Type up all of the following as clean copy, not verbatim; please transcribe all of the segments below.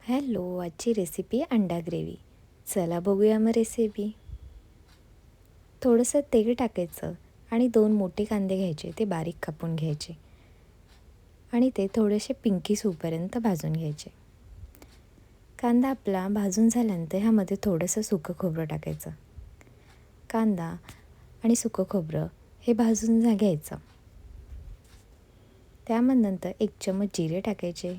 Hello, आजची recipe अंडा gravy. चला बघूया मग रेसिपी. थोडंसं तेल टाकायचं आणि 2 मोठे कांदे घ्यायचे, ते बारीक कापून घ्यायचे आणि ते थोडेसे पिंकीश होईपर्यंत भाजून घ्यायचे. कांदा आपला भाजून झाल्यानंतर ह्यामध्ये थोडंसं सुकं खोबरं टाकायचं. कांदा आणि सुकं खोबरं हे भाजून घ्यायचं. त्यानंतर 1 चमच जिरे टाकायचे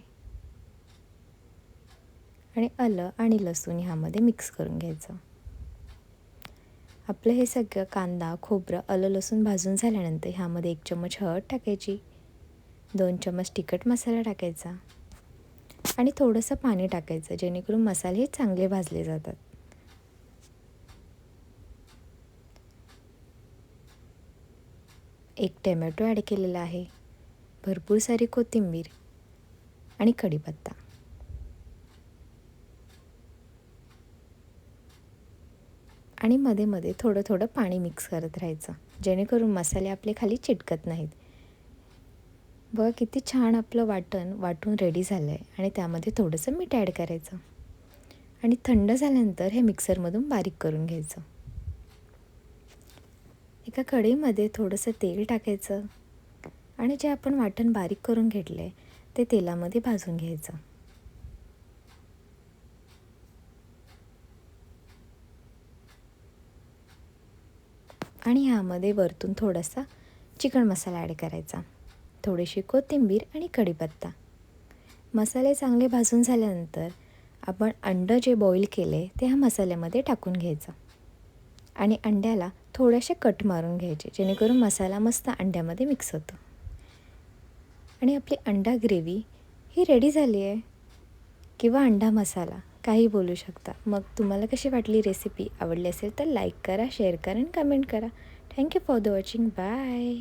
आणि आलं आणि लसूण ह्यामध्ये मिक्स करून घ्यायचं. आपलं हे सगळं कांदा, खोबरं, आलं, लसूण भाजून झाल्यानंतर ह्यामध्ये 1 चमच हळद टाकायची, 2 चमच तिखट मसाला टाकायचा आणि थोडंसं पाणी टाकायचं, जेणेकरून मसाले चांगले भाजले जातात. एक टोमॅटो ॲड केलेला आहे, भरपूर सारी कोथिंबीर आणि कढीपत्ता. आणि मध्ये मध्ये थोडं थोडं पाणी मिक्स करत राहायचं, जेणेकरून मसाले आपले खाली चिटकत नाहीत. बघा किती छान आपलं वाटून रेडी झालं आहे. आणि त्यामध्ये थोडंसं मीठ ॲड करायचं आणि थंड झाल्यानंतर हे मिक्सरमधून बारीक करून घ्यायचं. एका कढईमध्ये थोडंसं तेल टाकायचं आणि जे आपण वाटण बारीक करून घेतलं आहे ते तेलामध्ये भाजून घ्यायचं. आणि ह्यामध्ये वरतून थोडासा चिकन मसाला ॲड करायचा, थोडीशी कोथिंबीर आणि कढीपत्ता. मसाले चांगले भाजून झाल्यानंतर आपण अंडं जे बॉईल केले ते ह्या मसाल्यामध्ये टाकून घ्यायचं आणि अंड्याला थोडेसे कट मारून घ्यायचे, जेणेकरून मसाला मस्त अंड्यामध्ये मिक्स होतो. आणि आपली अंडा ग्रेव्ही ही रेडी झाली आहे, किंवा अंडा मसाला काही बोलू शकता. मग तुम्हाला कशी वाटली रेसिपी? आवडली असेल तर लाईक करा, शेअर करा आणि कमेंट करा. Thank you for the watching. Bye.